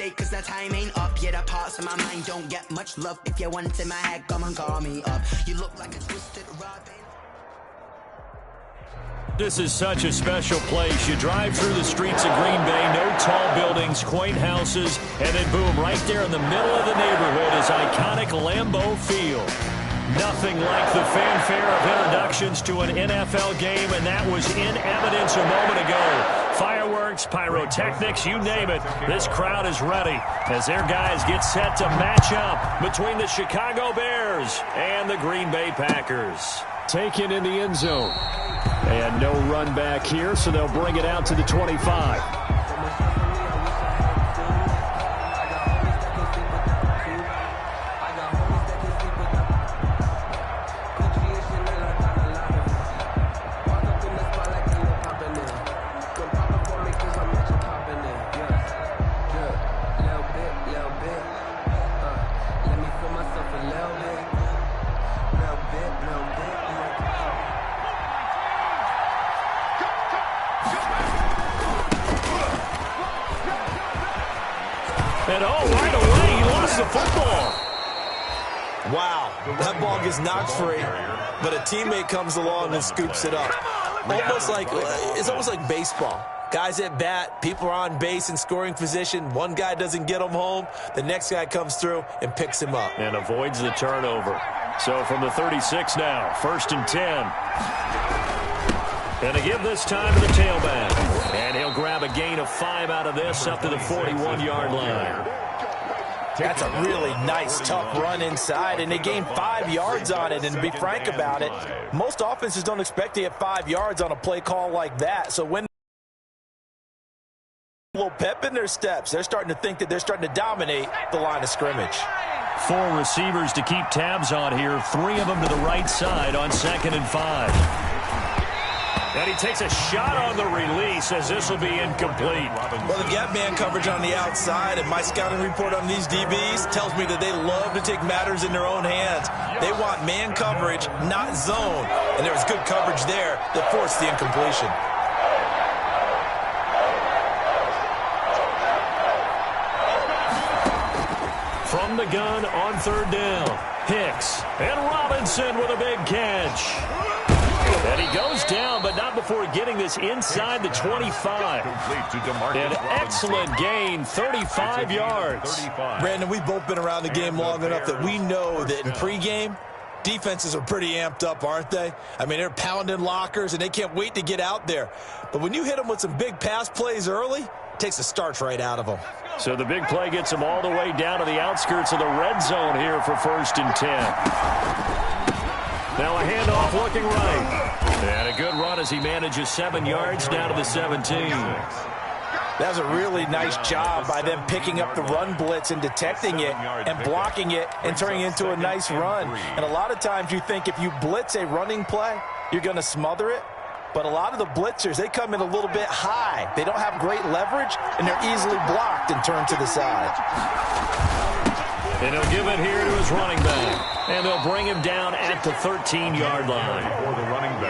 date cause the time ain't up. Yeah, the parts of my mind don't get much love. If you want in my head, come and call me up. You look like a twisted robin. This is such a special place. You drive through the streets of Green Bay, no tall buildings, quaint houses, and then boom, right there in the middle of the neighborhood is iconic Lambeau Field. Nothing like the fanfare of introductions to an NFL game, and that was in evidence a moment ago. Fireworks, pyrotechnics, you name it. This crowd is ready as their guys get set to match up between the Chicago Bears and the Green Bay Packers. Taken in the end zone. And no run back here, so they'll bring it out to the 25. And right away, he lost the football. Wow, that ball gets knocked free, but a teammate comes along and scoops it up. It's almost like baseball. Guys at bat, people are on base in scoring position. One guy doesn't get him home. The next guy comes through and picks him up. And avoids the turnover. So from the 36 now, 1st and 10. And to give this time to the tailback. And he'll grab a gain of 5 out of this up to the 41-yard line. That's a really nice, tough run inside, and they gained 5 yards on it. And to be frank about it, most offenses don't expect to get 5 yards on a play call like that. So when a little pep in their steps, they're starting to think that they're starting to dominate the line of scrimmage. 4 receivers to keep tabs on here, 3 of them to the right side on 2nd and 5. And he takes a shot on the release as this will be incomplete. Well, they've got man coverage on the outside, and my scouting report on these DBs tells me that they love to take matters in their own hands. They want man coverage, not zone. And there was good coverage there that forced the incompletion. From the gun on 3rd down, Hicks and Robinson with a big catch. And he goes down, but not before getting this inside the 25. An excellent gain, 35 yards. Brandon, we've both been around the game long enough that we know that in pregame, defenses are pretty amped up, aren't they? I mean, they're pounding lockers, and they can't wait to get out there. But when you hit them with some big pass plays early, it takes the starch right out of them. So the big play gets them all the way down to the outskirts of the red zone here for 1st and 10. Now a handoff looking right. And a good run as he manages 7 yards down to the 17. That was a really nice job by them picking up the run blitz and detecting it and blocking it and turning it into a nice run. And a lot of times you think if you blitz a running play, you're going to smother it. But a lot of the blitzers, they come in a little bit high. They don't have great leverage, and they're easily blocked and turned to the side. And he'll give it here to his running back. And they'll bring him down at the 13-yard line.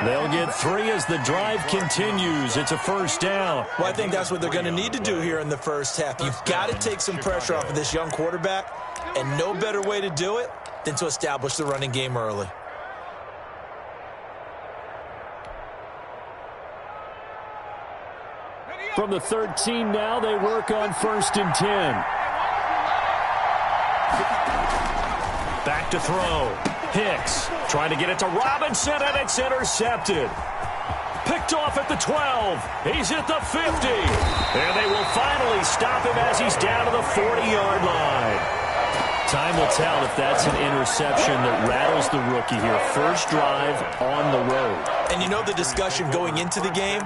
They'll get 3 as the drive continues. It's a 1st down. Well, I think that's what they're going to need to do here in the first half. You've got to take some pressure off of this young quarterback, and no better way to do it than to establish the running game early. From the 13 now, they work on 1st and 10. Back to throw. Hicks trying to get it to Robinson, and it's intercepted. Picked off at the 12. He's at the 50. And they will finally stop him as he's down to the 40-yard line. Time will tell if that's an interception that rattles the rookie here. First drive on the road. And you know the discussion going into the game?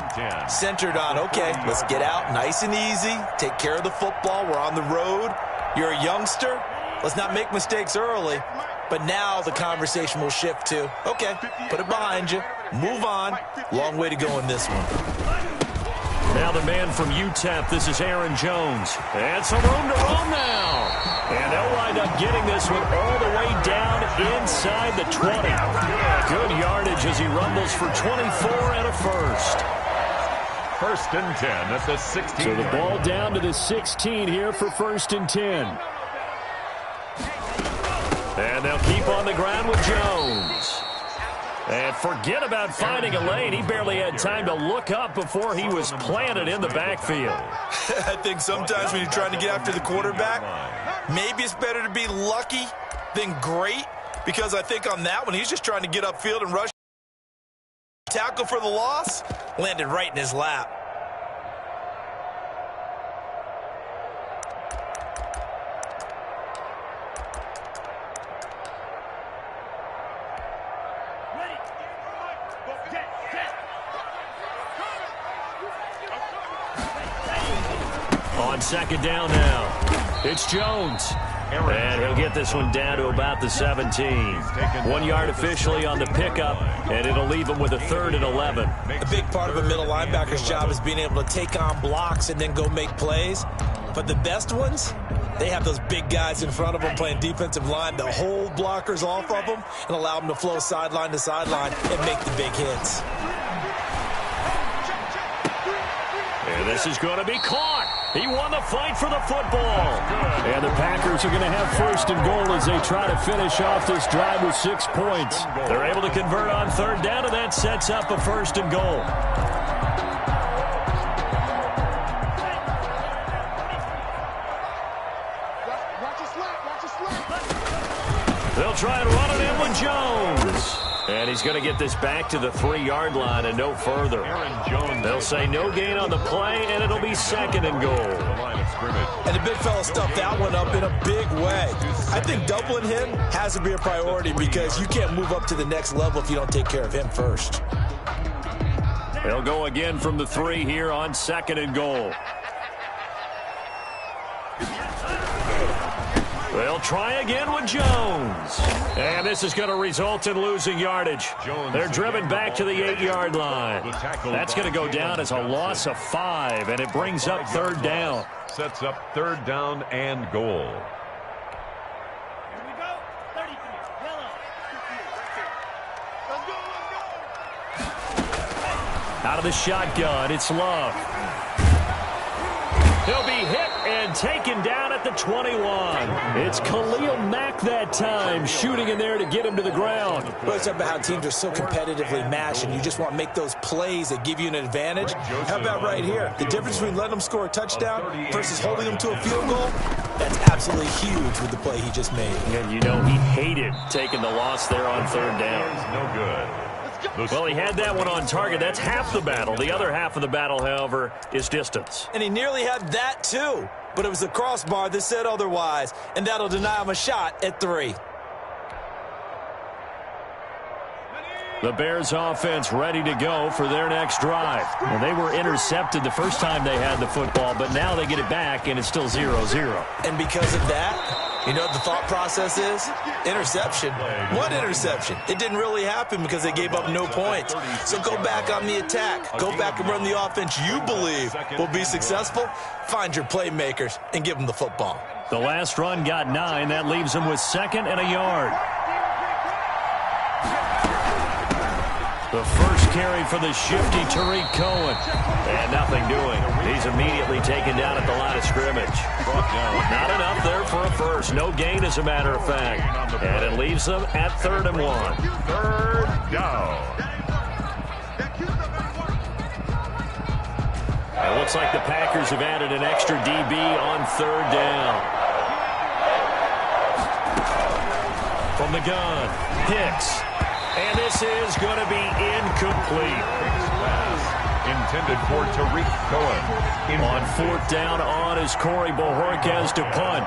Centered on, okay, let's get out nice and easy. Take care of the football. We're on the road. You're a youngster. Let's not make mistakes early. But now the conversation will shift to, okay, put it behind you. Move on. Long way to go in this one. Now the man from UTEP, this is Aaron Jones. And some room to roam now. And they'll wind up getting this one all the way down inside the 20. Good yardage as he rumbles for 24 and a 1st. First and 10 at the 16. So the ball down to the 16 here for first and 10. And they'll keep on the ground with Jones. And forget about finding a lane. He barely had time to look up before he was planted in the backfield. I think sometimes when you're trying to get after the quarterback, maybe it's better to be lucky than great, because I think on that one, he's just trying to get upfield and rush. Tackle for the loss, landed right in his lap. On second down now, it's Jones. And he'll get this one down to about the 17. 1 yard officially on the pickup, and it'll leave him with a 3rd and 11. A big part of a middle linebacker's job is being able to take on blocks and then go make plays. But the best ones, they have those big guys in front of them playing defensive line to hold blockers off of them and allow them to flow sideline to sideline and make the big hits. And this is going to be caught. He won the fight for the football. And the Packers are going to have first and goal as they try to finish off this drive with 6 points. They're able to convert on third down, and that sets up a first and goal. They'll try and run it in with Jones. And he's going to get this back to the 3-yard line and no further. They'll say no gain on the play, and it'll be second and goal. And the big fella stuffed that one up in a big way. I think doubling him has to be a priority because you can't move up to the next level if you don't take care of him first. They'll go again from the 3 here on second and goal. They'll try again with Jones. And this is going to result in losing yardage. They're driven back to the 8-yard line. That's going to go down as a loss of 5, and it brings up third down. Sets up third down and goal. Out of the shotgun, it's Love. He'll be hit and taken down at the 21. It's Khalil Mack that time, shooting in there to get him to the ground. Well, it's about how teams are so competitively matched, and you just want to make those plays that give you an advantage. How about right here? The difference between letting them score a touchdown versus holding them to a field goal, that's absolutely huge with the play he just made. And you know he hated taking the loss there on third down. No good. Well, he had that one on target. That's half the battle. The other half of the battle, however, is distance. And he nearly had that, too. But it was the crossbar that said otherwise, and that'll deny him a shot at 3. The Bears offense ready to go for their next drive. Well, they were intercepted the first time they had the football, but now they get it back, and it's still 0-0. And because of that, you know what the thought process is? Interception. What interception? It didn't really happen because they gave up no points. So go back on the attack. Go back and run the offense you believe will be successful. Find your playmakers and give them the football. The last run got 9. That leaves them with 2nd and a yard. The first carry for the shifty Tariq Cohen. And nothing doing. He's immediately taken down at the line of scrimmage. Not enough there for a first. No gain, as a matter of fact. And it leaves them at 3rd and 1. Third down. It looks like the Packers have added an extra DB on 3rd down. From the gun, Hicks. And this is going to be incomplete. Intended for Tariq Cohen. On 4th down on is Corey Bojorquez to punt.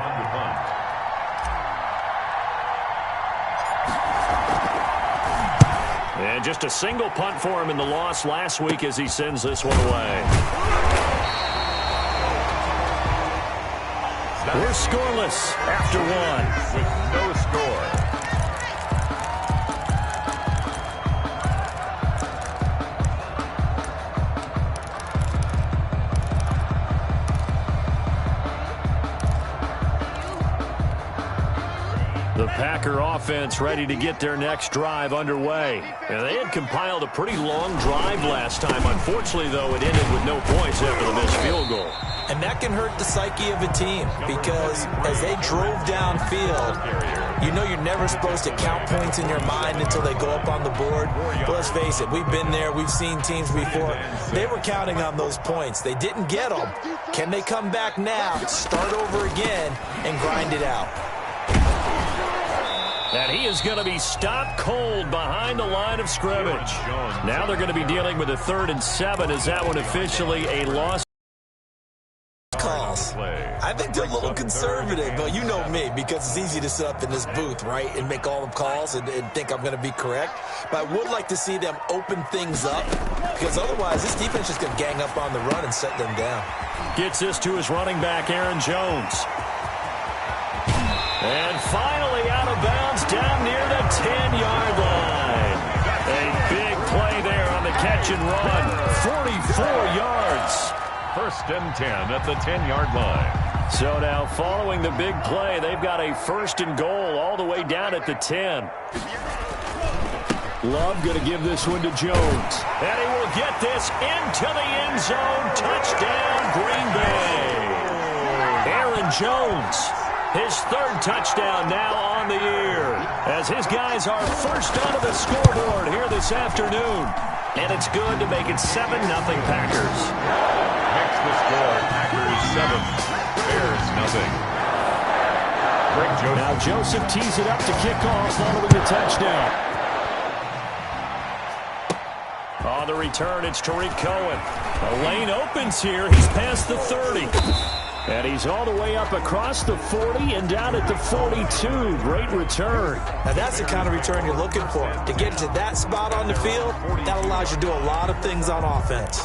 And just a single punt for him in the loss last week as he sends this one away. We're scoreless after 1. With no score. The Packer offense ready to get their next drive underway. And they had compiled a pretty long drive last time. Unfortunately, though, it ended with no points after the missed field goal. And that can hurt the psyche of a team because as they drove downfield, you know you're never supposed to count points in your mind until they go up on the board. But let's face it, we've been there. We've seen teams before. They were counting on those points. They didn't get them. Can they come back now, start over again, and grind it out? And he is going to be stopped cold behind the line of scrimmage. Now they're going to be dealing with a 3rd and 7. Is that one officially a loss? Calls. I think they're a little conservative, but you know me, because it's easy to sit up in this booth, right, and make all the calls and think I'm going to be correct. But I would like to see them open things up, because otherwise this defense is going to gang up on the run and set them down. Gets this to his running back, Aaron Jones. And finally out of bounds down near the 10-yard line. A big play there on the catch and run. 44 yards. 1st and 10 at the 10-yard line. So now following the big play, they've got a 1st and goal all the way down at the 10. Love going to give this one to Jones. And he will get this into the end zone. Touchdown, Green Bay. Aaron Jones. His 3rd touchdown now on the year as his guys are first onto the scoreboard here this afternoon. And it's good to make it 7-0 Packers. Next the score, Packers 7, Bears 0. Now Joseph tees it up to kick off following the touchdown. On the return, it's Tariq Cohen. The lane opens here. He's past the 30. And he's all the way up across the 40 and down at the 42. Great return. Now that's the kind of return you're looking for. To get to that spot on the field, that allows you to do a lot of things on offense.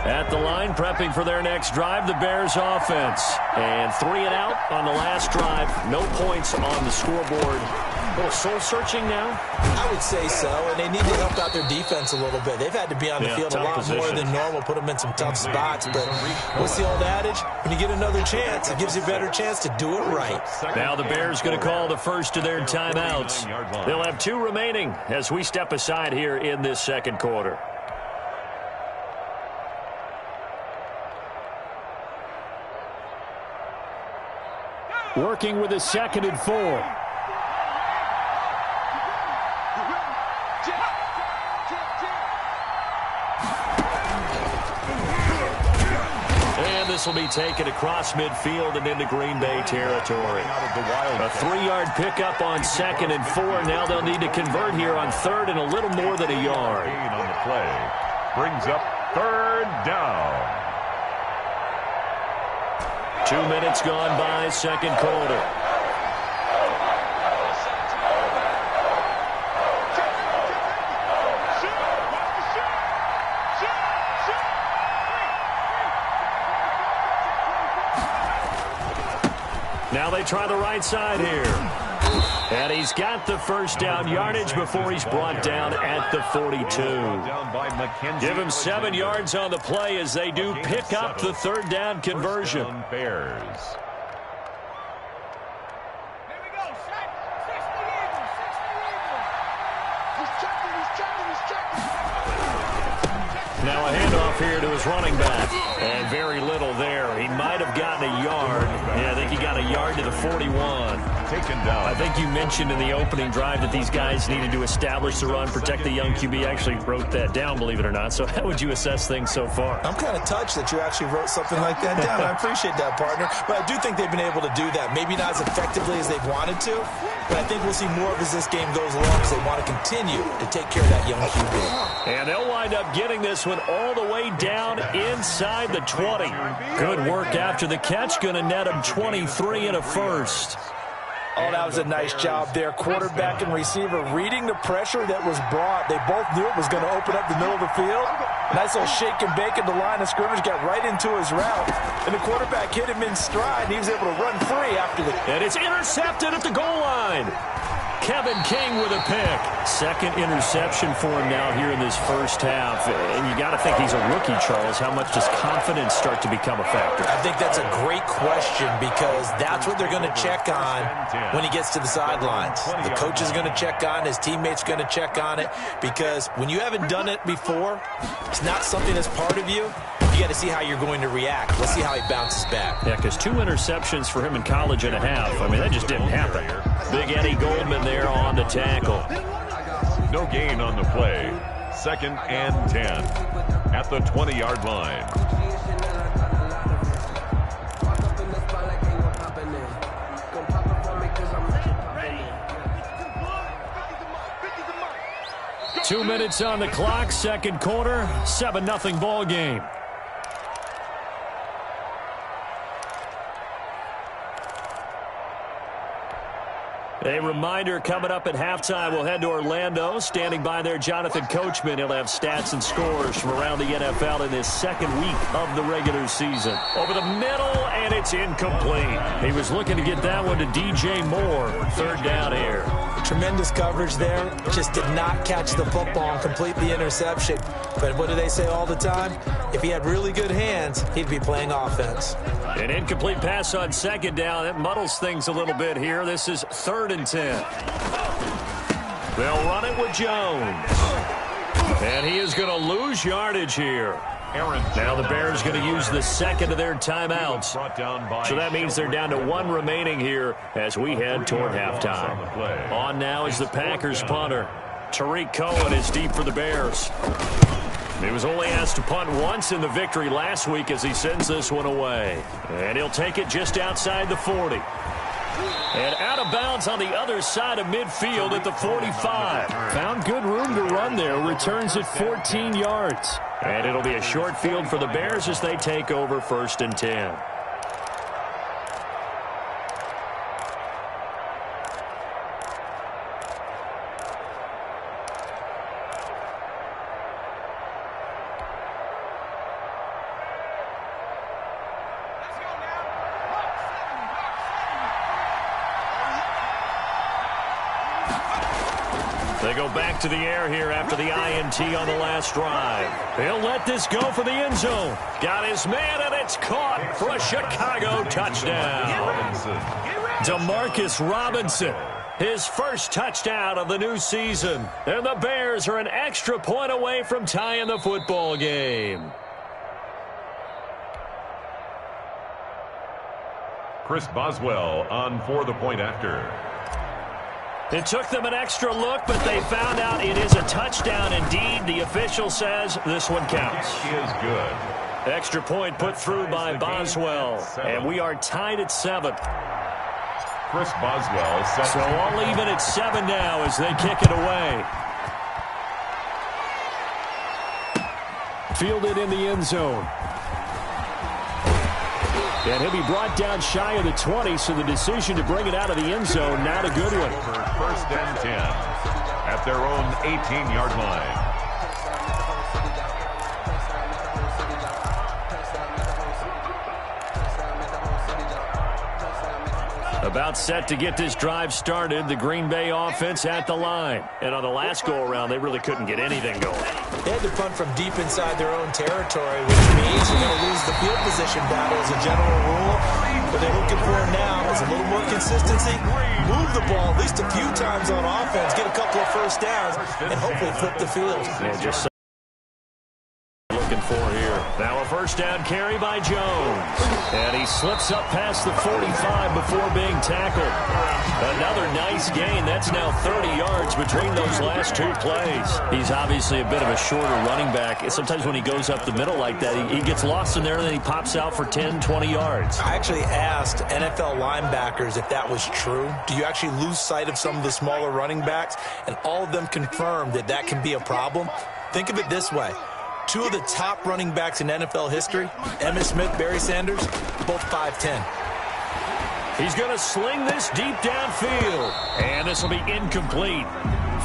At the line, prepping for their next drive, the Bears offense. And 3 and out on the last drive. No points on the scoreboard. A little soul-searching now? I would say so, and they need to help out their defense a little bit. They've had to be on the field a lot more than normal, put them in some tough spots. But what's the old adage? When you get another chance, it gives you a better chance to do it right. Now the Bears going to call the first of their timeouts. They'll have 2 remaining as we step aside here in this 2nd quarter. Working with a 2nd and 4. This will be taken across midfield and into Green Bay territory. A 3-yard pickup on 2nd and 4. Now they'll need to convert here on 3rd and a little more than a yard. On the play brings up 3rd down. 2 minutes gone by, 2nd quarter. Now they try the right side here. And he's got the 1st down yardage before he's brought down at the 42. Give him 7 yards on the play as they do pick up the 3rd down conversion. Bears. Now a handoff here to his running back. And very little there. He might have gotten a yard. Yeah, I think he got a yard to the 41. Taken down. I think you mentioned in the opening drive that these guys needed to establish the run, protect the young QB. Actually wrote that down, believe it or not. So how would you assess things so far? I'm kind of touched that you actually wrote something like that down. I appreciate that, partner. But I do think they've been able to do that. Maybe not as effectively as they've wanted to, but I think we'll see more of as this game goes along because they want to continue to take care of that young QB. And they'll wind up getting this one all the way down inside the 20. Good work after the catch. Going to net him 23 and a 1st. Oh, that was a nice job there. Quarterback and receiver reading the pressure that was brought. They both knew it was going to open up the middle of the field. Nice little shake and bake at the line of scrimmage, got right into his route. And the quarterback hit him in stride, and he was able to run free after the... And it's intercepted at the goal line. Kevin King with a pick. Second interception for him now here in this first half. And you got to think he's a rookie, Charles. How much does confidence start to become a factor? I think that's a great question because that's what they're going to check on when he gets to the sidelines. The coach is going to check on, his teammates going to check on it, because when you haven't done it before, it's not something that's part of you. You got to see how you're going to react. Let's see how he bounces back. Yeah, because 2 interceptions for him in college and a half. I mean, that just didn't happen. Big Eddie Goldman there on the tackle. No gain on the play. 2nd and 10 at the 20-yard line. Two minutes on the clock, second quarter, 7-0 ball game. A reminder, coming up at halftime, we'll head to Orlando. Standing by there, Jonathan Coachman. He'll have stats and scores from around the NFL in this second week of the regular season. Over the middle, and it's incomplete. He was looking to get that one to DJ Moore. Third down here. Tremendous coverage there. Just did not catch the football and complete the interception. But what do they say all the time? If he had really good hands, he'd be playing offense. An incomplete pass on second down. That muddles things a little bit here. This is 3rd and 10. They'll run it with Jones. And he is going to lose yardage here. Now the Bears going to use the second of their timeouts. So that means they're down to 1 remaining here as we head toward halftime. On now is the Packers punter. Tariq Cohen is deep for the Bears. He was only asked to punt once in the victory last week as he sends this one away. And he'll take it just outside the 40. And out of bounds on the other side of midfield at the 45. Found good room to run there. Returns at 14 yards. And it'll be a short field for the Bears as they take over 1st and 10. They go back to the air here after the INT on the last drive. He'll let this go for the end zone. Got his man, and it's caught for a Chicago touchdown. Demarcus Robinson, his first touchdown of the new season. And the Bears are an extra point away from tying the football game. Chris Boswell on for the point after. It took them an extra look, but they found out it is a touchdown indeed. The official says this one counts. He is good. Extra point put through by Boswell, and we are tied at 7. Chris Boswell set. So all even at 7 now as they kick it away. Fielded in the end zone. And he'll be brought down shy of the 20, so the decision to bring it out of the end zone, not a good one. 1st and 10 at their own 18-yard line. About set to get this drive started, the Green Bay offense at the line. And on the last go-around, they really couldn't get anything going. They had to punt from deep inside their own territory, which means they're going to lose the field position battle as a general rule. What they're looking for now is a little more consistency, move the ball at least a few times on offense, get a couple of first downs, and hopefully flip the field. Yeah, just looking for here. Now a first down carry by Jones. And he slips up past the 45 before being tackled. Another nice gain. That's now 30 yards between those last 2 plays. He's obviously a bit of a shorter running back. Sometimes when he goes up the middle like that, he gets lost in there and then he pops out for 10, 20 yards. I actually asked NFL linebackers if that was true. Do you actually lose sight of some of the smaller running backs? And all of them confirmed that that can be a problem. Think of it this way. 2 of the top running backs in NFL history, Emmitt Smith, Barry Sanders, both 5'10". He's going to sling this deep downfield. And this will be incomplete.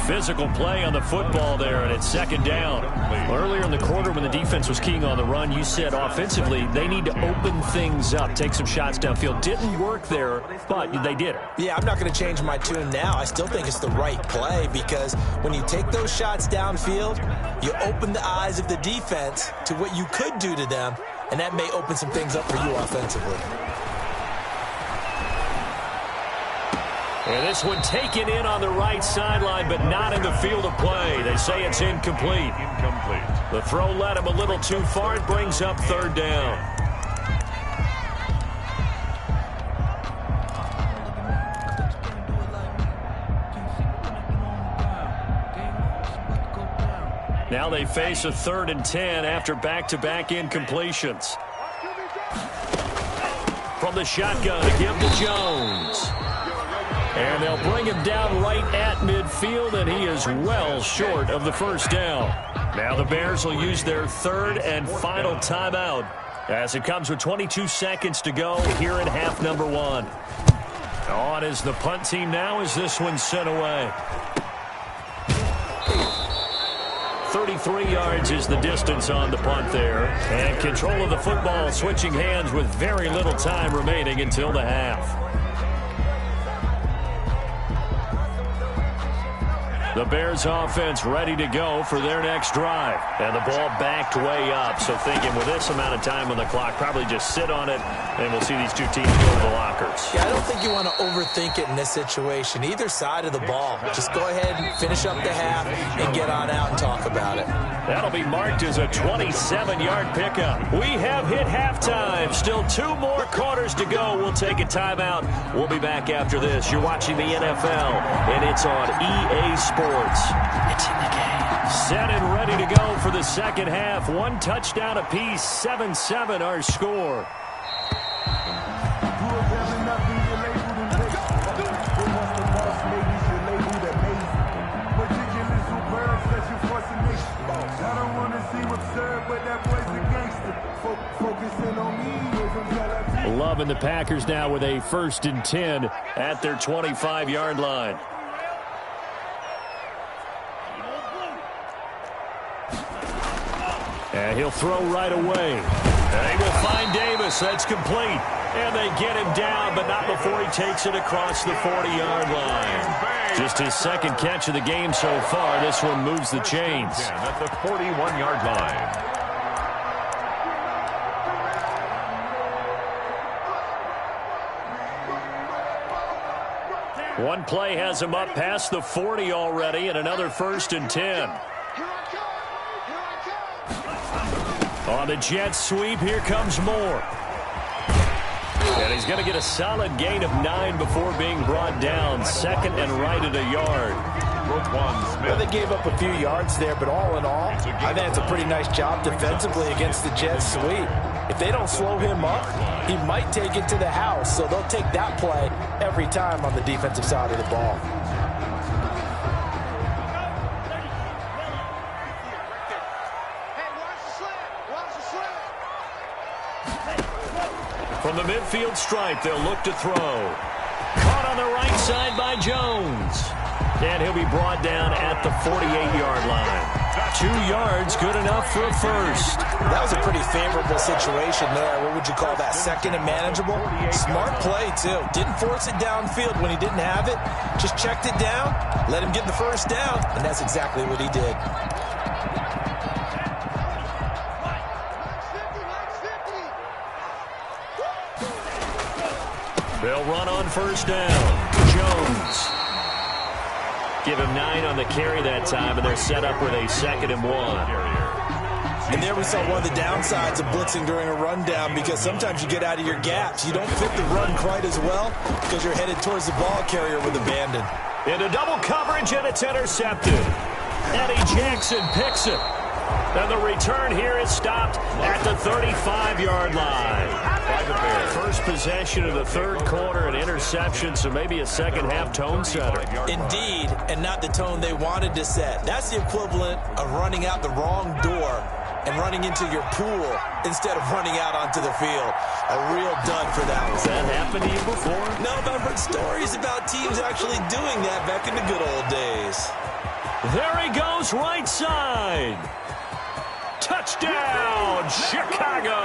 Physical play on the football there, and it's second down. Earlier in the quarter when the defense was keying on the run, you said offensively they need to open things up, take some shots downfield. Didn't work there, but they did it. Yeah, I'm not going to change my tune now. I still think it's the right play because when you take those shots downfield, you open the eyes of the defense to what you could do to them, and that may open some things up for you offensively. And this one taken in on the right sideline, but not in the field of play. They say it's incomplete. The throw led him a little too far. It brings up third down. Now they face a 3rd and 10 after back-to-back incompletions. From the shotgun to give to Jones. And they'll bring him down right at midfield, and he is well short of the first down. Now the Bears will use their 3rd and final timeout as it comes with 22 seconds to go here in half number 1. On is the punt team now as this one's sent away. 33 yards is the distance on the punt there. And control of the football switching hands with very little time remaining until the half. The Bears offense ready to go for their next drive. And the ball backed way up. So thinking with this amount of time on the clock, probably just sit on it, and we'll see these two teams go to the lockers. Yeah, I don't think you want to overthink it in this situation. Either side of the ball. Just go ahead and finish up the half and get on out and talk about it. That'll be marked as a 27-yard pickup. We have hit halftime. Still 2 more quarters to go. We'll take a timeout. We'll be back after this. You're watching the NFL, and it's on EA Sports. It's in the game. Set and ready to go for the second half. 1 touchdown apiece. 7-7 our score. Loving the Packers now with a 1st and 10 at their 25-yard line. And he'll throw right away. They will find Davis. That's complete. And they get him down, but not before he takes it across the 40-yard line. Just his 2nd catch of the game so far. This one moves the chains. At the 41-yard line. One play has him up past the 40 already, and another 1st and 10. On the jet sweep, here comes Moore. And he's going to get a solid gain of 9 before being brought down. 2nd and right at a yard. Well, they gave up a few yards there, but all in all, I think it's a pretty nice job defensively against the jet sweep. If they don't slow him up, he might take it to the house, so they'll take that play every time on the defensive side of the ball. From the midfield stripe, they'll look to throw. Caught on the right side by Jones. And he'll be brought down at the 48-yard line. 2 yards, good enough for a first. That was a pretty favorable situation there. What would you call that? 2nd and manageable? Smart play, too. Didn't force it downfield when he didn't have it. Just checked it down, let him get the first down, and that's exactly what he did. They'll run on first down. Jones. Give him 9 on the carry that time, and they're set up with a 2nd and 1. And there we saw one of the downsides of blitzing during a rundown, because sometimes you get out of your gaps. You don't fit the run quite as well because you're headed towards the ball carrier with abandon. Into double coverage, and it's intercepted. Eddie Jackson picks it. And the return here is stopped at the 35-yard line. First possession of the 3rd quarter, an interception, so maybe a second-half tone setter. Indeed, and not the tone they wanted to set. That's the equivalent of running out the wrong door and running into your pool instead of running out onto the field. A real dud for that one. Has that happened to you before? No, but I've heard stories about teams actually doing that back in the good old days. There he goes, right side. Touchdown, Chicago.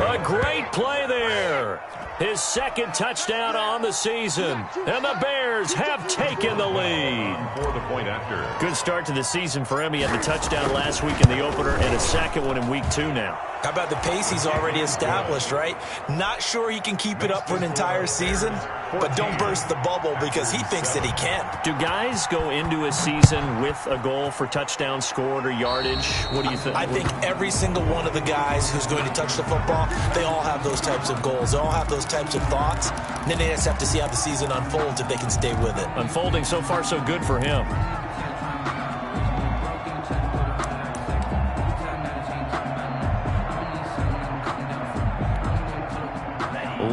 A great play there. His second touchdown on the season. And the Bears have taken the lead. For the point after. Good start to the season for him. He had the touchdown last week in the opener and a second one in week 2 now. How about the pace he's already established, right? Not sure he can keep it up for an entire season, but don't burst the bubble because he thinks that he can. Do guys go into a season with a goal for touchdown scored or yardage? What do you think? I think every single one of the guys who's going to touch the football, they all have those types of goals. They all have those types of thoughts. And then they just have to see how the season unfolds if they can stay with it. Unfolding so far so good for him.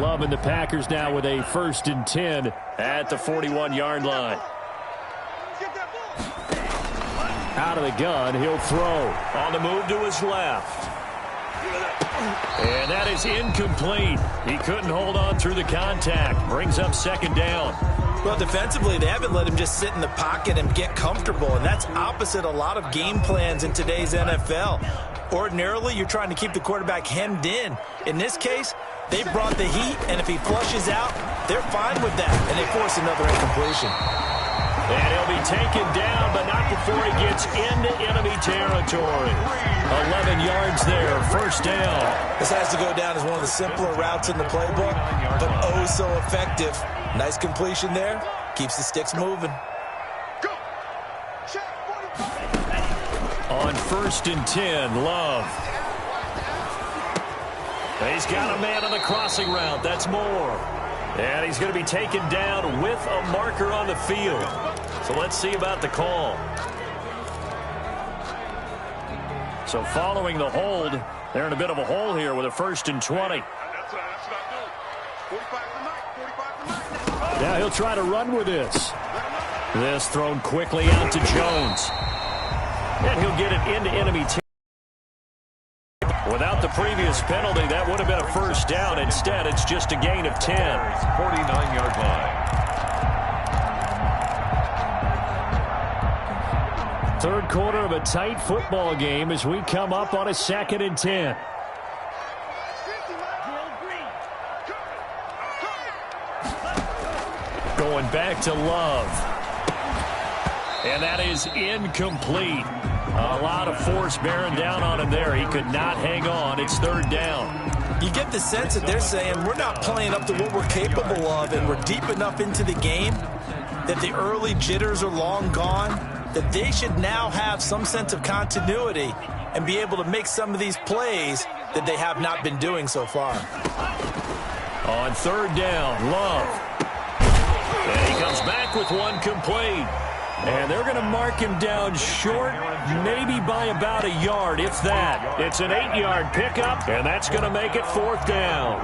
Loving the Packers now with a 1st and 10 at the 41-yard line. Out of the gun, he'll throw. On the move to his left. And that is incomplete. He couldn't hold on through the contact. Brings up 2nd down. Well, defensively, they haven't let him just sit in the pocket and get comfortable, and that's opposite a lot of game plans in today's NFL. Ordinarily, you're trying to keep the quarterback hemmed in. In this case, they brought the heat, and if he flushes out, they're fine with that, and they force another incompletion. And he'll be taken down, but not before he gets into enemy territory. 11 yards there, 1st down. This has to go down as one of the simpler routes in the playbook, but oh so effective. Nice completion there. Keeps the sticks moving. On 1st and 10, Love. He's got a man on the crossing route. That's Moore. And he's going to be taken down with a marker on the field. So let's see about the call. So following the hold, they're in a bit of a hole here with a 1st and 20. Now he'll try to run with this. This thrown quickly out to Jones. And he'll get it into enemy territory. Without the previous penalty, that would have been a 1st down. Instead, it's just a gain of 10. 49-yard line. 3rd quarter of a tight football game as we come up on a 2nd and 10. Going back to Love. And that is incomplete. A lot of force bearing down on him there. He could not hang on. It's 3rd down. You get the sense that they're saying we're not playing up to what we're capable of, and we're deep enough into the game that the early jitters are long gone, that they should now have some sense of continuity and be able to make some of these plays that they have not been doing so far. On 3rd down, Love. And he comes back with one complete. And they're going to mark him down short, maybe by about a yard, if that. It's an 8-yard pickup, and that's going to make it 4th down.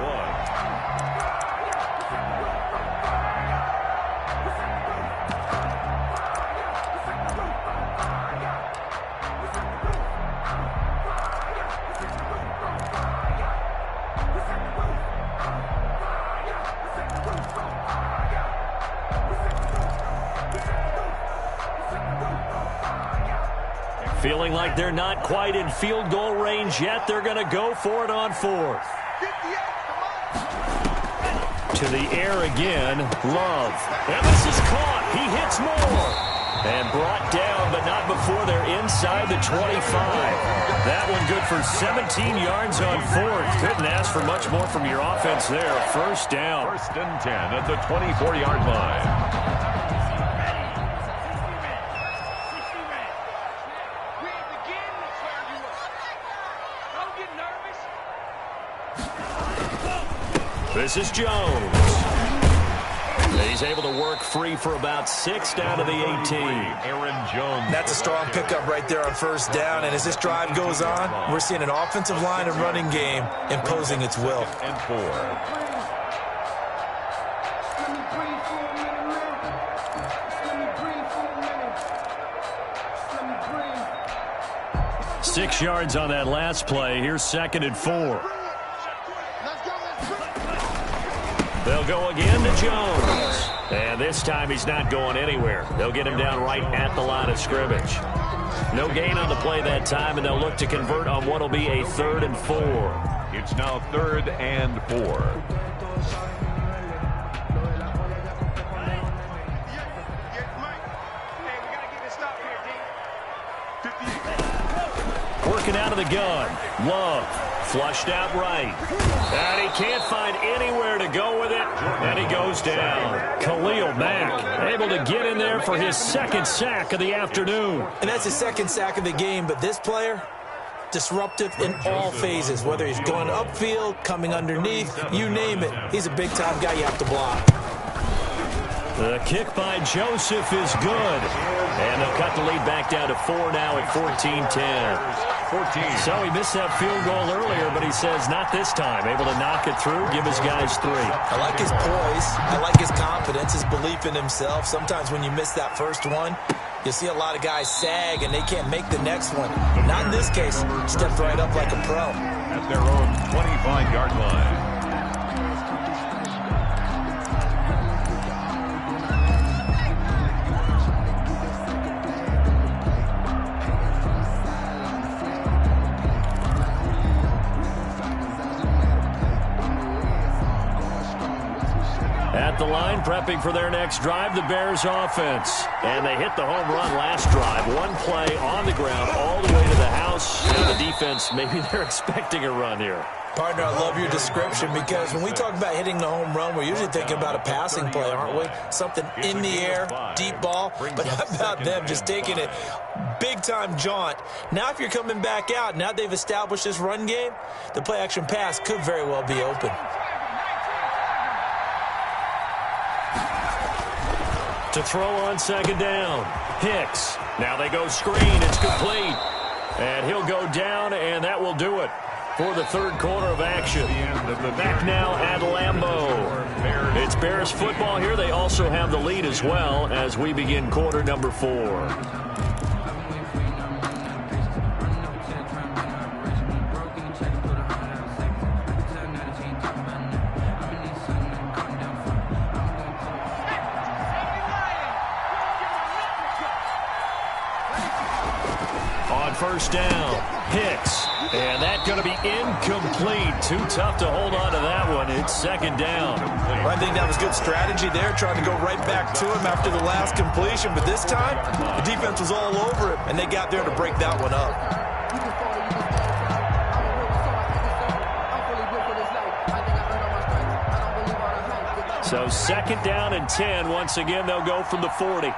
Feeling like they're not quite in field goal range yet, they're going to go for it on 4th. To the air again, Love. And this is caught. He hits Moore. And brought down, but not before they're inside the 25. That one good for 17 yards on 4th. Couldn't ask for much more from your offense there. 1st down. 1st and 10 at the 24-yard line. This is Jones. He's able to work free for about 6 down to the 18. Aaron Jones. That's a strong pickup right there on 1st down. And as this drive goes on, we're seeing an offensive line and running game imposing its will. And 4. 6 yards on that last play. Here's 2nd and 4. They'll go again to Jones. And this time he's not going anywhere. They'll get him down right at the line of scrimmage. No gain on the play that time, and they'll look to convert on what will be a 3rd and 4. It's now 3rd and 4. Working out of the gun. Love. Flushed out right. And he can't find anywhere to go with it. And he goes down. Khalil Mack able to get in there for his 2nd sack of the afternoon. And that's his 2nd sack of the game. But this player, disruptive in all phases. Whether he's going upfield, coming underneath, you name it. He's a big-time guy you have to block. The kick by Joseph is good. And they'll cut the lead back down to 4 now at 14-10. So he missed that field goal earlier, but he says not this time. Able to knock it through, give his guys 3. I like his poise. I like his confidence, his belief in himself. Sometimes when you miss that first one, you see a lot of guys sag and they can't make the next one. Not in this case. Stepped right up like a pro. At their own 25-yard line. At the line, prepping for their next drive, the Bears offense. And they hit the home run last drive. One play on the ground all the way to the house. Now the defense, maybe they're expecting a run here. Partner, I love your description because when we talk about hitting the home run, we're usually thinking about a passing play, aren't we? Something in the air, deep ball. But how about them just taking it big-time jaunt? Now if you're coming back out, now they've established this run game, the play-action pass could very well be open. To throw on 2nd down. Hicks. Now they go screen. It's complete. And he'll go down, and that will do it for the 3rd quarter of action. Back now at Lambeau. It's Bears football here. They also have the lead as well as we begin quarter number 4. First down, Hicks, and that's going to be incomplete. Too tough to hold on to that one. It's 2nd down. Well, I think that was good strategy there, trying to go right back to him after the last completion. But this time, the defense was all over him, and they got there to break that one up. So 2nd down and 10. Once again, they'll go from the 40.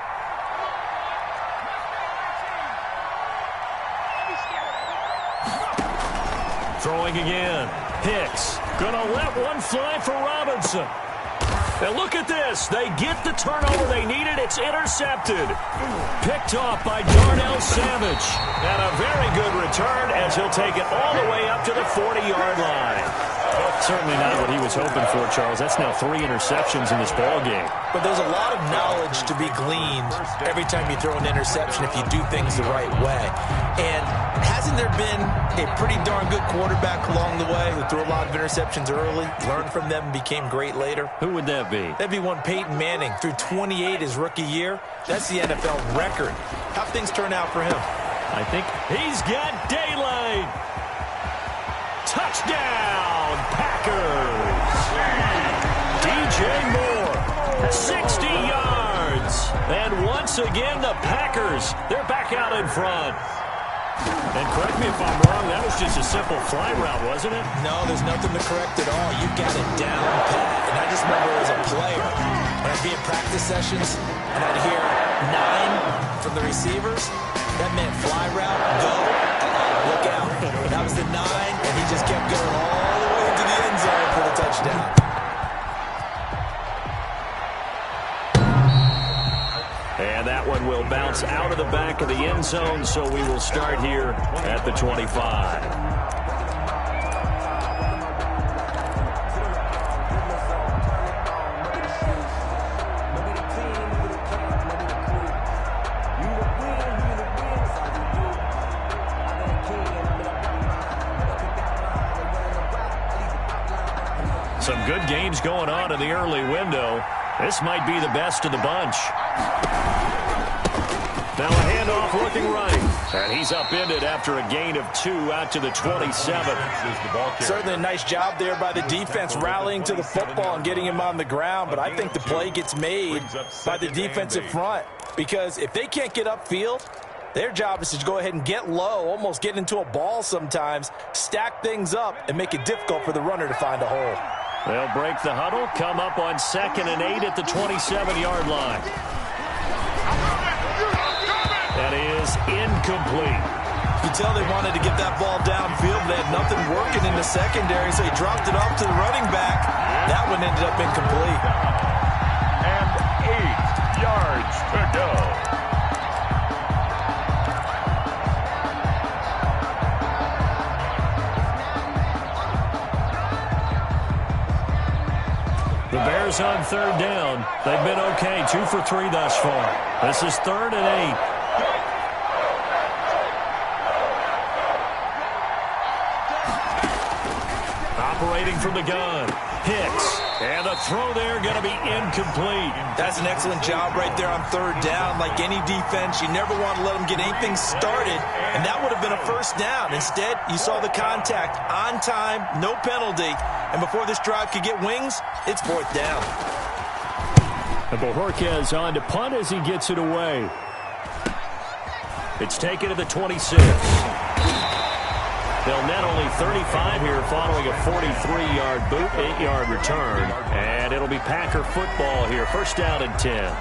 Throwing again. Hicks gonna let one fly for Robinson. And look at this. They get the turnover they needed. It's intercepted. Picked off by Darnell Savage. And a very good return as he'll take it all the way up to the 40-yard line. Certainly not what he was hoping for, Charles. That's now 3 interceptions in this ballgame. But there's a lot of knowledge to be gleaned every time you throw an interception if you do things the right way. And hasn't there been a pretty darn good quarterback along the way who threw a lot of interceptions early, learned from them, and became great later? Who would that be? That'd be one Peyton Manning. Threw 28 his rookie year. That's the NFL record. How'd things turn out for him? I think he's got daylight. Touchdown, Packers. DJ Moore, 60 yards. And once again, the Packers, they're back out in front. And correct me if I'm wrong, that was just a simple fly route, wasn't it? No, there's nothing to correct at all. You got it down pat. And I just remember as a player, when I'd be in practice sessions, and I'd hear 9 from the receivers, that meant fly route, go, look out. That was the 9, and he just kept going all the way to the end zone for the touchdown. And that one will bounce out of the back of the end zone, so we will start here at the 25. Some good games going on in the early window. This might be the best of the bunch. Now a handoff looking right. And he's upended after a gain of 2 out to the 27. Certainly a nice job there by the defense rallying to the football and getting him on the ground. But I think the play gets made by the defensive front. Because if they can't get upfield, their job is to go ahead and get low, almost get into a ball sometimes, stack things up, and make it difficult for the runner to find a hole. They'll break the huddle, come up on 2nd and 8 at the 27-yard line. That is incomplete. You can tell they wanted to get that ball downfield, but they had nothing working in the secondary, so he dropped it off to the running back. That one ended up incomplete. And 8 yards to go. The Bears on 3rd down. They've been okay, 2 for 3 thus far. This is 3rd and 8. Operating from the gun. Hicks. And the throw there going to be incomplete. That's an excellent job right there on 3rd down. Like any defense, you never want to let them get anything started, and that would have been a 1st down. Instead, you saw the contact on time, no penalty, and before this drive could get wings, it's 4th down. And Bojorquez on to punt as he gets it away. It's taken to the 26. They'll net only 35 here following a 43-yard boot, 8-yard return. And it'll be Packer football here. 1st down and 10.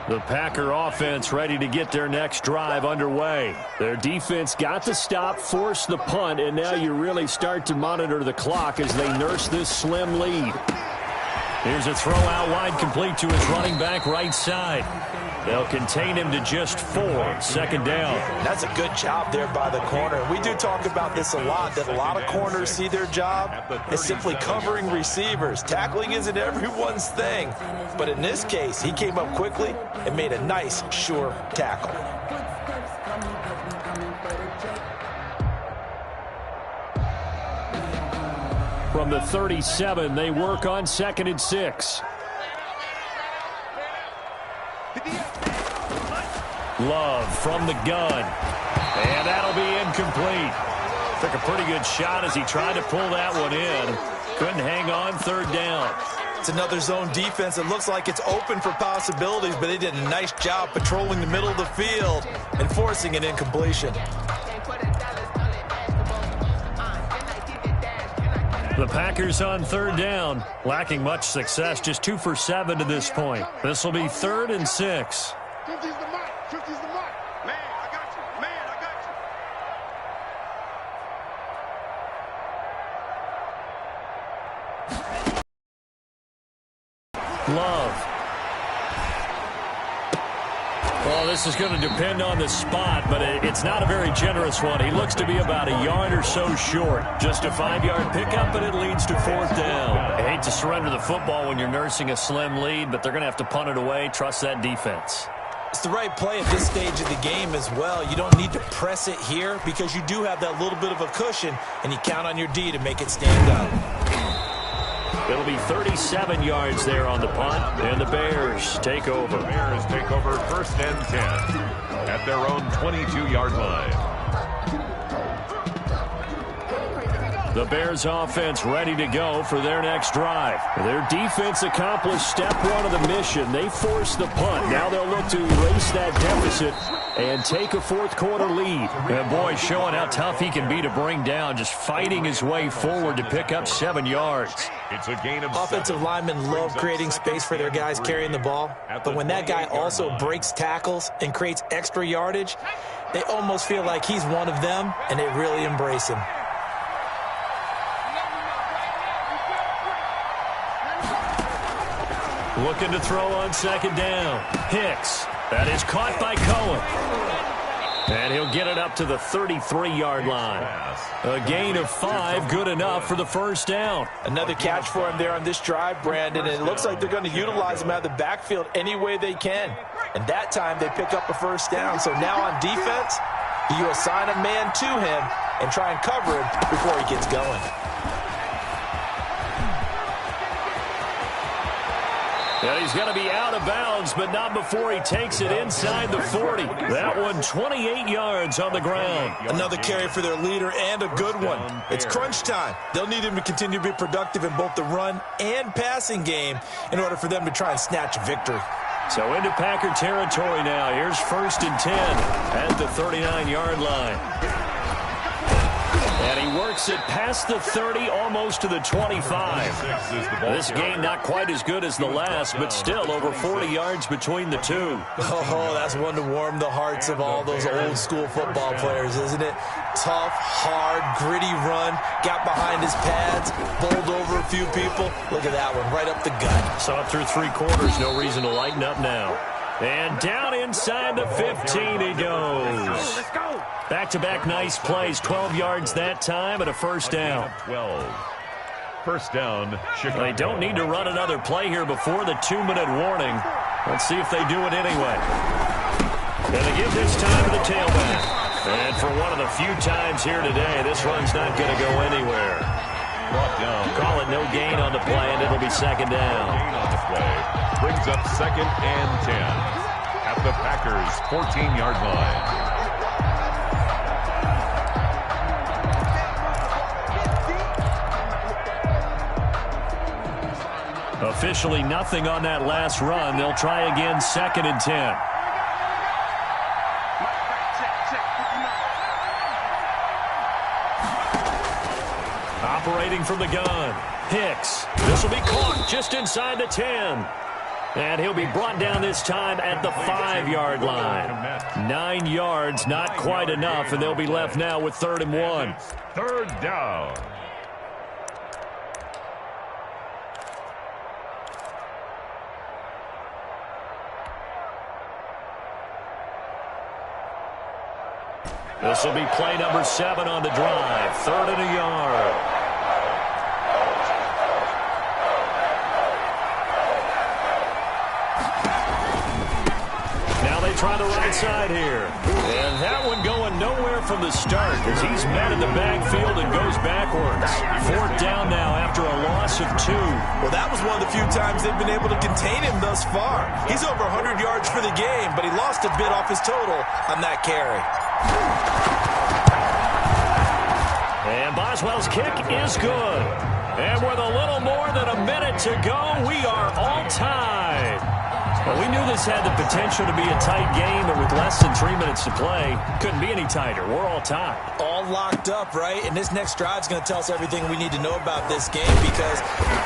The Packer offense ready to get their next drive underway. Their defense got the stop, forced the punt, and now you really start to monitor the clock as they nurse this slim lead. Here's a throw out wide, complete to his running back right side. They'll contain him to just 4. 2nd down. That's a good job there by the corner. We do talk about this a lot, that a lot of corners see their job as simply covering receivers. Tackling isn't everyone's thing. But in this case, he came up quickly and made a nice, sure tackle. From the 37, they work on 2nd and 6. Love from the gun. And that'll be incomplete. Took a pretty good shot as he tried to pull that one in. Couldn't hang on. 3rd down. It's another zone defense. It looks like it's open for possibilities, but they did a nice job patrolling the middle of the field and forcing an incompletion. The Packers on 3rd down. Lacking much success. Just 2 for 7 to this point. This will be 3rd and 6. 50's the mark. 50's the mark. Man, I got you. Man, I got you. Love. Well, this is going to depend on the spot, but it's not a very generous one. He looks to be about a yard or so short. Just a 5-yard pickup, and it leads to 4th down. I hate to surrender the football when you're nursing a slim lead, but they're going to have to punt it away. Trust that defense. It's the right play at this stage of the game as well. You don't need to press it here because you do have that little bit of a cushion, and you count on your D to make it stand up. It'll be 37 yards there on the punt, and the Bears take over. The Bears take over 1st and 10 at their own 22-yard line. The Bears offense ready to go for their next drive. Their defense accomplished step 1 of the mission. They forced the punt. Now they'll look to erase that deficit and take a 4th quarter lead. And boy, showing how tough he can be to bring down, just fighting his way forward to pick up 7 yards. It's a gain of Offensive linemen love creating space for their guys carrying the ball. But when that guy also breaks tackles and creates extra yardage, they almost feel like he's one of them, and they really embrace him. Looking to throw on 2nd down. Hicks. That is caught by Cohen. And he'll get it up to the 33-yard line. A gain of 5, good enough for the first down. Another catch for him there on this drive, Brandon, and it looks like they're going to utilize him out of the backfield any way they can. And that time they pick up a first down. So now on defense, you assign a man to him and try and cover him before he gets going. And he's going to be out of bounds, but not before he takes it inside the 40. That one 28 yards on the ground. Another carry for their leader and a good one. It's crunch time. They'll need him to continue to be productive in both the run and passing game in order for them to try and snatch a victory. So into Packer territory now. Here's 1st and 10 at the 39-yard line. And he works it past the 30, almost to the 25. This game not quite as good as the last, but still over 40 yards between the two. Oh, that's one to warm the hearts of all those old-school football players, isn't it? Tough, hard, gritty run, got behind his pads, bowled over a few people. Look at that one, right up the gut. Saw it through 3 quarters, no reason to lighten up now. And down inside the 15 he goes. Back-to-back nice plays, 12 yards that time and a first down. 12. First down, Chicago. They don't need to run another play here before the 2-minute warning. Let's see if they do it anyway. And they give this time to the tailback. And for one of the few times here today, this run's not going to go anywhere. Brought down. Call it no gain on the play, and it'll be second down. Gain on the play. Brings up 2nd and 10 at the Packers' 14-yard line. Officially nothing on that last run. They'll try again, 2nd and 10. Operating from the gun. Hicks. This will be caught just inside the 10. And he'll be brought down this time at the 5-yard line. 9 yards, not quite enough, and they'll be left now with 3rd and 1. 3rd down. This will be play number 7 on the drive. 3rd and a yard. Now they try the right side here. And that one going nowhere from the start as he's met in the backfield and goes backwards. 4th down now after a loss of 2. Well, that was one of the few times they've been able to contain him thus far. He's over 100 yards for the game, but he lost a bit off his total on that carry. And Boswell's kick is good. And with a little more than a minute to go, we are all tied. Well, we knew this had the potential to be a tight game, but with less than 3 minutes to play, couldn't be any tighter. We're all tied. All locked up, right? And this next drive is going to tell us everything we need to know about this game because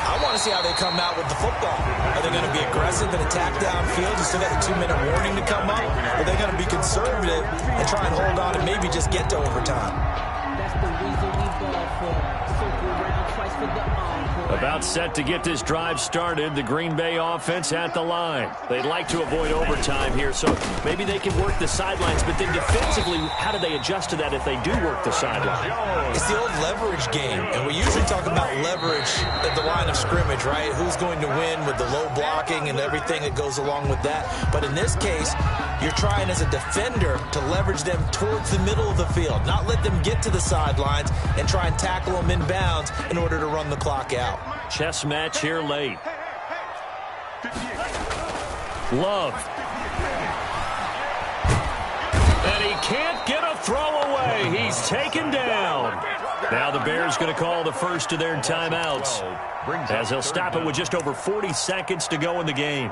I want to see how they come out with the football. Are they going to be aggressive and attack downfield? You still got a 2-minute warning to come up? Or are they going to be conservative and try and hold on and maybe just get to overtime? That's the reason we ball for. Circle around twice for the encore. About set to get this drive started, the Green Bay offense at the line. They'd like to avoid overtime here, so maybe they can work the sidelines, but then defensively, how do they adjust to that if they do work the sideline? It's the old leverage game, and we usually talk about leverage at the line of scrimmage, right? Who's going to win with the low blocking and everything that goes along with that. But in this case, you're trying as a defender to leverage them towards the middle of the field, not let them get to the sidelines and try and tackle them in bounds in order to run the clock out. Chess match here late. Love. And he can't get a throw away. He's taken down. Now the Bears going to call the first of their timeouts as they'll stop it with just over 40 seconds to go in the game.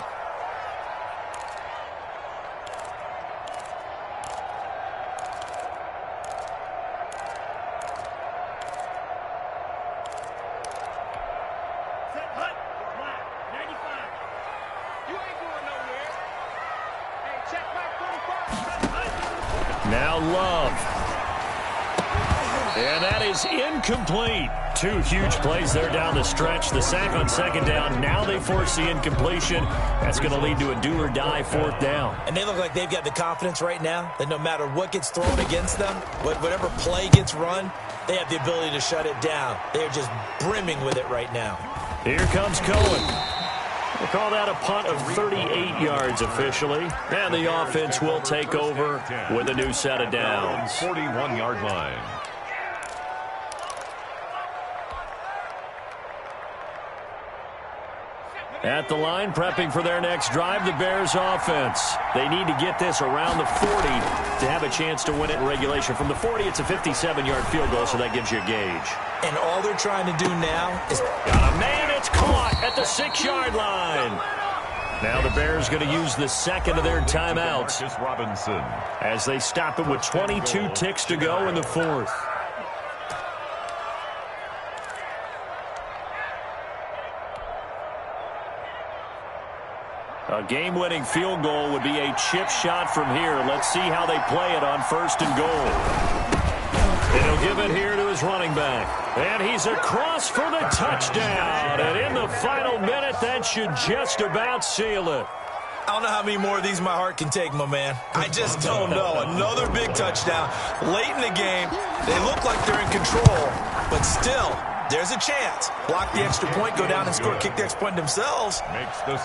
And that is incomplete. Two huge plays there down the stretch. The sack on second down. Now they force the incompletion. That's going to lead to a do-or-die fourth down. And they look like they've got the confidence right now that no matter what gets thrown against them, whatever play gets run, they have the ability to shut it down. They're just brimming with it right now. Here comes Cohen. We'll call that a punt of 38 yards officially. And the offense will take over with a new set of downs. 41-yard line. At the line, prepping for their next drive, the Bears offense. They need to get this around the 40 to have a chance to win it in regulation. From the 40, it's a 57-yard field goal, so that gives you a gauge. And all they're trying to do now is... Got a man, it's caught at the 6-yard line. Now the Bears going to use the second of their timeouts Robinson. as they stop it with 22 ticks to go in the fourth. A game-winning field goal would be a chip shot from here. Let's see how they play it on first and goal. And he'll give it here to his running back. And he's across for the touchdown. And in the final minute, that should just about seal it. I don't know how many more of these my heart can take, my man. I just don't know. Another big touchdown. Late in the game, they look like they're in control, but still, there's a chance. Block the extra point, go down and score, kick the extra point themselves.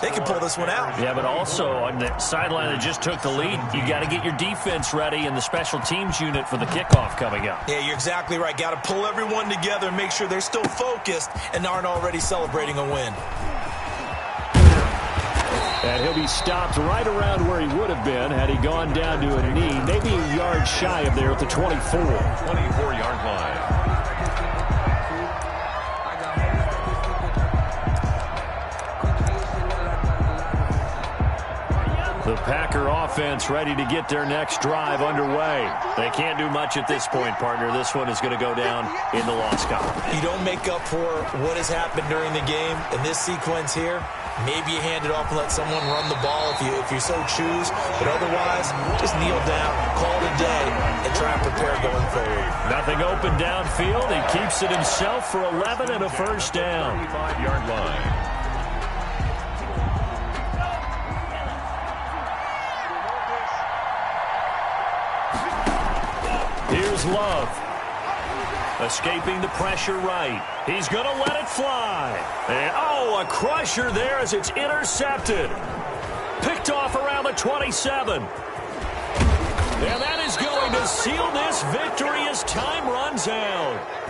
They can pull this one out. Yeah, but also on the sideline that just took the lead, you got to get your defense ready and the special teams unit for the kickoff coming up. Yeah, you're exactly right. Got to pull everyone together and make sure they're still focused and aren't already celebrating a win. And he'll be stopped right around where he would have been had he gone down to a knee, maybe a yard shy of there at the 24. 24-yard line. The Packer offense ready to get their next drive underway. They can't do much at this point, partner. This one is going to go down in the loss column. You don't make up for what has happened during the game. In this sequence here, maybe you hand it off and let someone run the ball if you so choose. But otherwise, just kneel down, call it a day, and try and prepare going forward. Nothing open downfield. He keeps it himself for 11 and a first down. 25-yard line. Here's Love. Escaping the pressure right. He's going to let it fly. And, a crusher there as it's intercepted. Picked off around the 27. And that is going to seal this victory as time runs out.